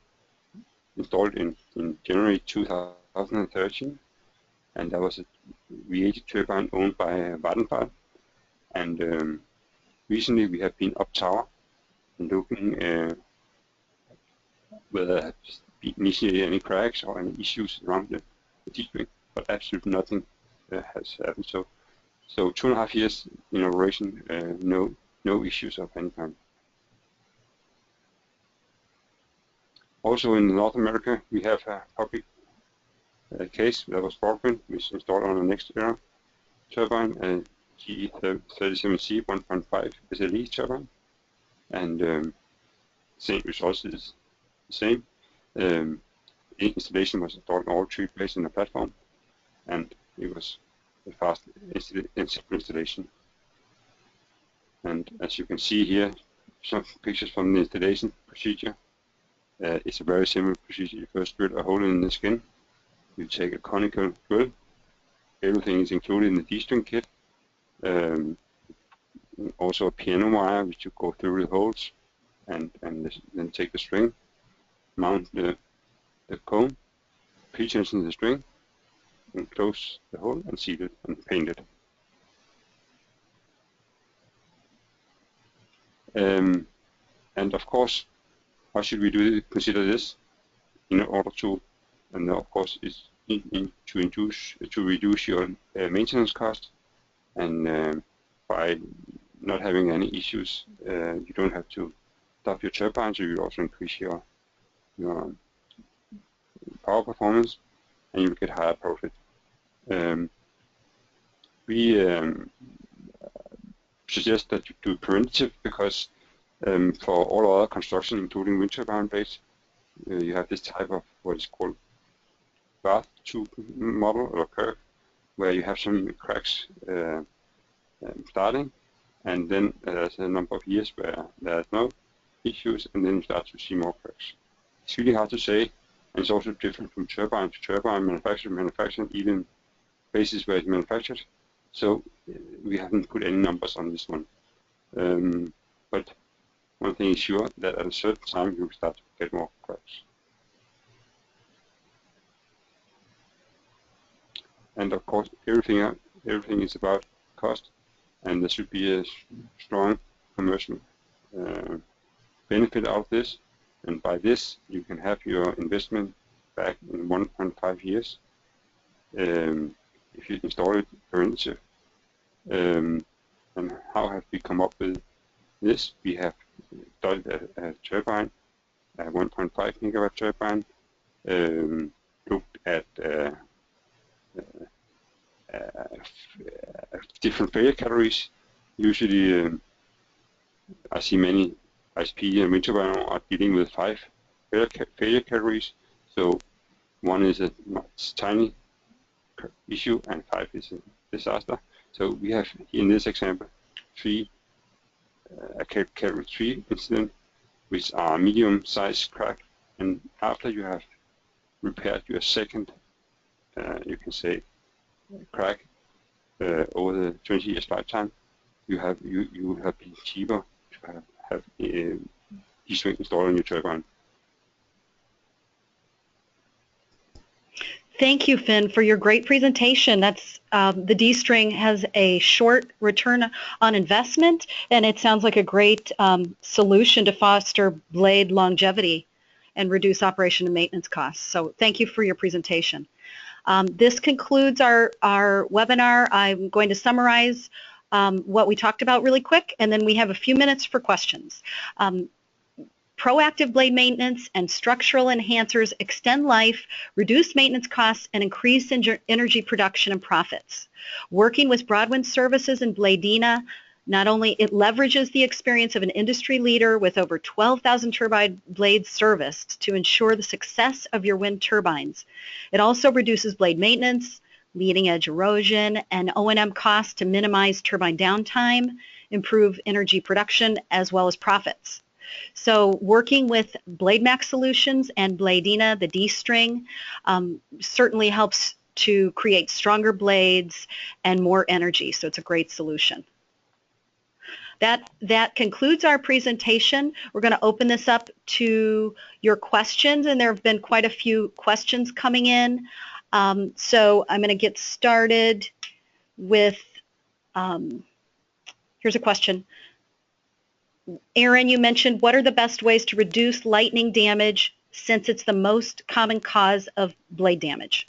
Speaker 3: installed in January 2013, and that was a V80 turbine owned by Vattenfall. And recently we have been up tower and looking whether there have been initiated any cracks or any issues around the D-string, but absolutely nothing has happened. So 2.5 years in operation, no issues of any kind. Also in North America, we have a public case that was Broadwind, which installed on the next era turbine, a GE37C 1.5 SLE turbine, and same results is the same. The installation was installed in all 3 places in the platform, and it was a fast and simple installation. And as you can see here, some pictures from the installation procedure. It's a very simple procedure. You first drill a hole in the skin. You take a conical drill. Everything is included in the D-string kit. Also a piano wire which you go through the holes, and then take the string, mount the comb, pre-tension the string, and close the hole and seal it and paint it. And of course, how should we consider this in order to, and of course, is to reduce your maintenance cost, and by not having any issues, you don't have to stop your turbine, so you also increase your power performance, and you will get higher profit. We suggest that you do preventative because for all other construction, including wind turbine blades, you have this type of what is called bath tube model or curve, where you have some cracks starting, and then there's a number of years where there's no issues, and then you start to see more cracks. It's really hard to say, and it's also different from turbine to turbine, manufacturer to manufacturer, even places where it's manufactured. So we haven't put any numbers on this one. But one thing is sure, that at a certain time you will start to get more cracks. And of course, everything is about cost, and there should be a strong commercial benefit out of this. And by this, you can have your investment back in 1.5 years if you install it preventive. And how have we come up with this? We have studied a turbine, a 1.5 megawatt turbine, looked at different failure categories. Usually, I see many ISP and wind turbine are dealing with 5 failure categories. So 1 is a tiny issue and 5 is a disaster. So we have in this example 3 category 3 incident, which are medium-sized crack, and after you have repaired your second, you can say, crack over the 20 years lifetime, you have been cheaper to have D-string installed on your turbine.
Speaker 1: Thank you, Finn, for your great presentation. That's the D-string has a short return on investment, and it sounds like a great solution to foster blade longevity and reduce operation and maintenance costs. So thank you for your presentation. This concludes our webinar. I'm going to summarize what we talked about really quick, and then we have a few minutes for questions. Proactive blade maintenance and structural enhancers extend life, reduce maintenance costs, and increase energy production and profits. Working with Broadwind Services and Bladina, not only it leverages the experience of an industry leader with over 12,000 turbine blades serviced to ensure the success of your wind turbines. It also reduces blade maintenance, leading edge erosion, and O&M costs to minimize turbine downtime, improve energy production, as well as profits. So working with BladeMax Solutions and Bladina, the D-string, certainly helps to create stronger blades and more energy. So it's a great solution. That concludes our presentation. We're going to open this up to your questions, and there have been quite a few questions coming in. So I'm going to get started with, here's a question. Aaron, you mentioned, what are the best ways to reduce lightning damage since it's the most common cause of blade damage?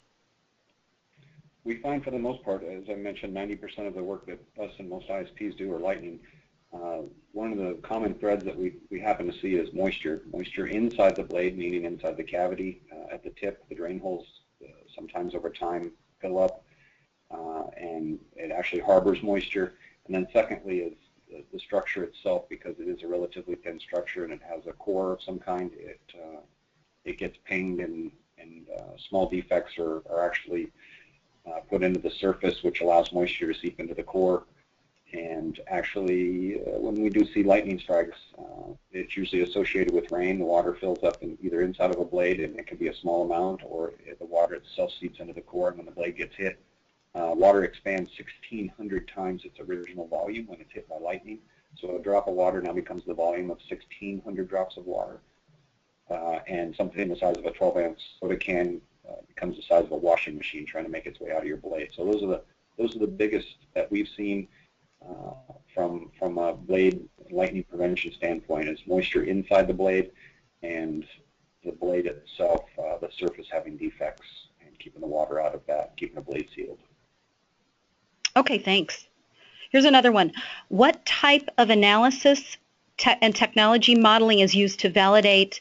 Speaker 2: We find for the most part, as I mentioned, 90% of the work that us and most ISPs do are lightning. One of the common threads that we happen to see is moisture. Moisture inside the blade, meaning inside the cavity, at the tip, the drain holes sometimes over time fill up, and it actually harbors moisture. And then secondly is the structure itself, because it is a relatively thin structure and it has a core of some kind. It gets pinged, and small defects are actually put into the surface, which allows moisture to seep into the core. And actually, when we do see lightning strikes, it's usually associated with rain. The water fills up either inside of a blade, and it can be a small amount, or the water itself seeps into the core, and when the blade gets hit, water expands 1,600 times its original volume when it's hit by lightning. So a drop of water now becomes the volume of 1,600 drops of water. And something the size of a 12-ounce soda can becomes the size of a washing machine trying to make its way out of your blade. So those are the biggest that we've seen from a blade lightning prevention standpoint, is moisture inside the blade and the blade itself, the surface having defects, and keeping the water out of that, keeping the blade sealed.
Speaker 1: Okay, thanks. Here's another one. What type of analysis and technology modeling is used to validate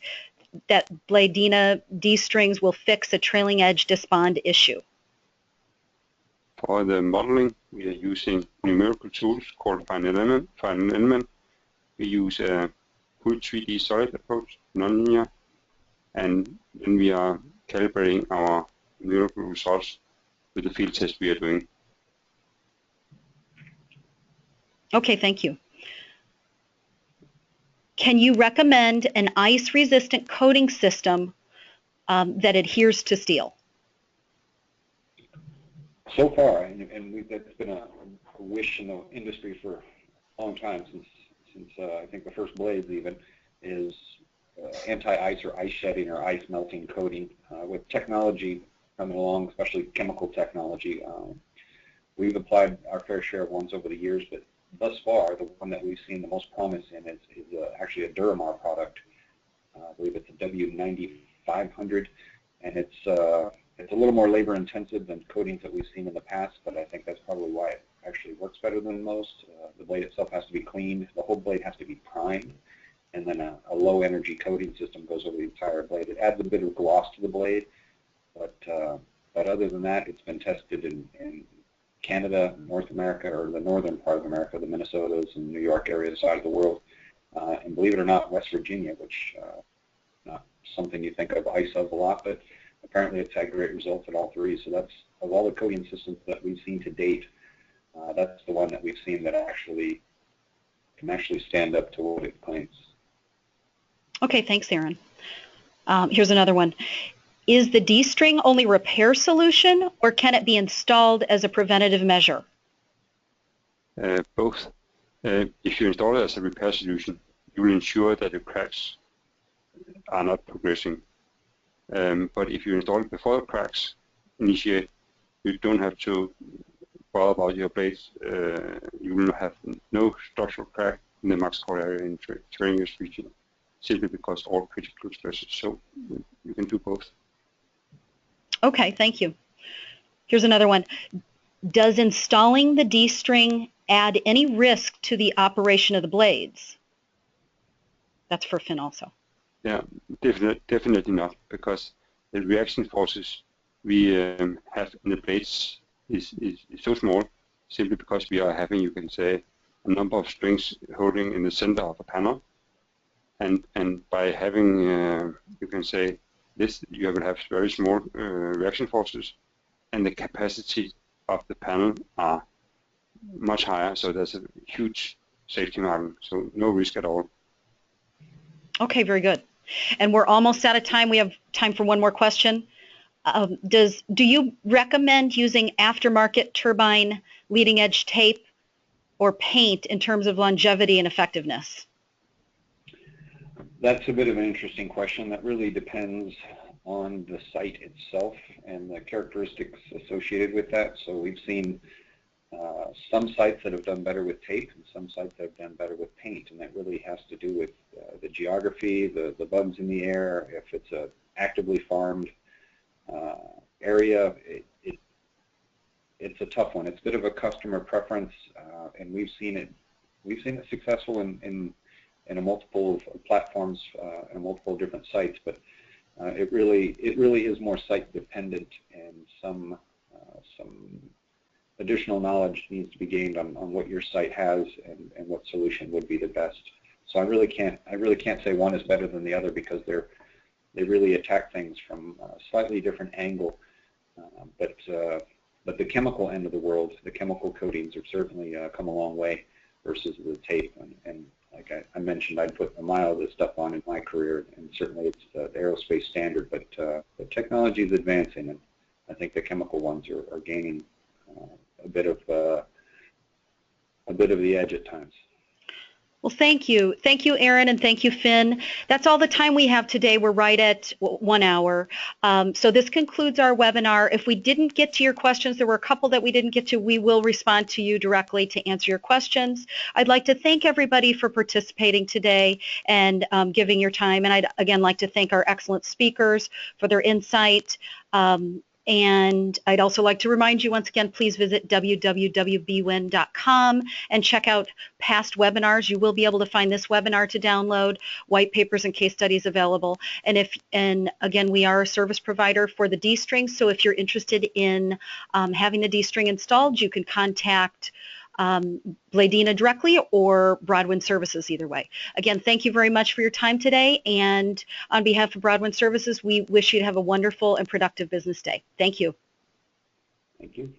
Speaker 1: that Bladina D-strings will fix a trailing edge despond issue?
Speaker 3: For the modeling, we are using numerical tools called final element. We use a full 3D solid approach, nonlinear, and then we are calibrating our numerical results with the field test we are doing.
Speaker 1: Okay, thank you. Can you recommend an ice-resistant coating system that adheres to steel?
Speaker 2: So far, and that's been a wish in the industry for a long time, since I think the first blades even, is anti-ice or ice shedding or ice melting coating. With technology coming along, especially chemical technology, we've applied our fair share of ones over the years, but thus far, the one that we've seen the most promise in is actually a Duramar product. I believe it's a W9500, and it's a little more labor intensive than coatings that we've seen in the past, but I think that's probably why it actually works better than most. The blade itself has to be cleaned, the whole blade has to be primed, and then a low energy coating system goes over the entire blade. It adds a bit of gloss to the blade, but But other than that, it's been tested in Canada, North America, or the northern part of America, the Minnesotas and New York area side of the world, and believe it or not, West Virginia, which not something you think of ICE of a lot, but apparently it's had great results at all three. So that's, of all the coating systems that we've seen to date, that's the one that we've seen that can actually stand up to what it claims.
Speaker 1: Okay, thanks, Aaron. Here's another one. Is the D-string only repair solution, or can it be installed as a preventative measure?
Speaker 3: Both. If you install it as a repair solution, you will ensure that the cracks are not progressing. But if you install it before the cracks initiate, you don't have to bother about your blades. You will have no structural crack in the max core area in during your region, simply because all critical stresses. So you can do both.
Speaker 1: Okay, thank you. Here's another one. Does installing the D-string add any risk to the operation of the blades? That's for Finn also.
Speaker 3: Yeah, definitely not, because the reaction forces we have in the blades is so small, simply because we are having, you can say, a number of strings holding in the center of a panel, and by having, you can say, this, you will have very small reaction forces, and the capacity of the panel are much higher, so there's a huge safety margin, so no risk at all.
Speaker 1: Okay, very good. And we're almost out of time. We have time for one more question. Do you recommend using aftermarket turbine leading edge tape or paint in terms of longevity and effectiveness?
Speaker 2: That's a bit of an interesting question. That really depends on the site itself and the characteristics associated with that. So we've seen some sites that have done better with tape and some sites that have done better with paint, and that really has to do with the geography, the bugs in the air. If it's a actively farmed area, it's a tough one. It's a bit of a customer preference, and we've seen it successful in a multiple of platforms and multiple different sites, but it really is more site dependent, and some additional knowledge needs to be gained on what your site has and what solution would be the best. So I really can't say one is better than the other, because they really attack things from a slightly different angle. But the chemical end of the world, the chemical coatings have certainly come a long way versus the tape. And like I mentioned, I'd put a mile of this stuff on in my career, and certainly it's the aerospace standard. But the technology is advancing, and I think the chemical ones are gaining a bit of the edge at times.
Speaker 1: Well, thank you. Thank you, Aaron, and thank you, Finn. That's all the time we have today. We're right at 1 hour. So this concludes our webinar. If we didn't get to your questions, there were a couple that we didn't get to, we will respond to you directly to answer your questions. I'd like to thank everybody for participating today and giving your time. And I'd again like to thank our excellent speakers for their insight. And I'd also like to remind you once again, please visit www.bwin.com and check out past webinars. You will be able to find this webinar to download, white papers and case studies available. And again, we are a service provider for the D-string, so if you're interested in having the D-string installed, you can contact Bladina directly or Broadwind Services, either way. Again, thank you very much for your time today, and on behalf of Broadwind Services, we wish you to have a wonderful and productive business day. Thank you.
Speaker 2: Thank you.